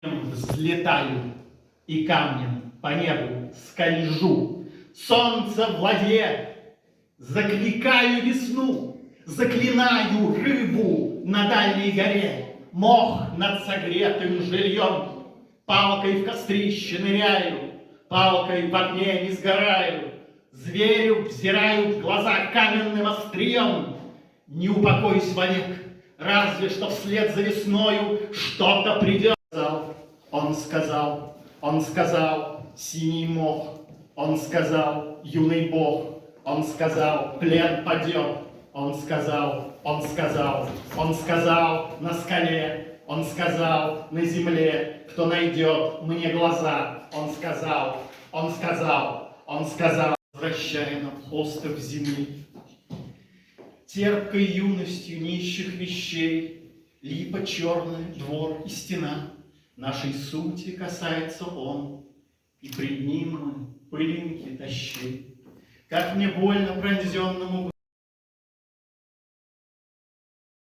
Взлетаю и камнем по небу скольжу. Солнце в воде, закликаю весну, заклинаю рыбу на дальней горе, мох над согретым жильем. Палкой в кострище ныряю, палкой в огне не сгораю, зверю взираю в глаза каменным острием. Не упокоюсь вовек, разве что вслед за весною что-то придет. Он сказал, синий мох, он сказал, юный бог, он сказал, плен падет, он сказал, на скале, он сказал, на земле, кто найдет мне глаза, он сказал, возвращая нам остров земли. Терпкой юностью нищих вещей, липа черная, двор и стена, нашей сути касается он, и пред ним мы пылинки тащи. Как мне больно пронзенному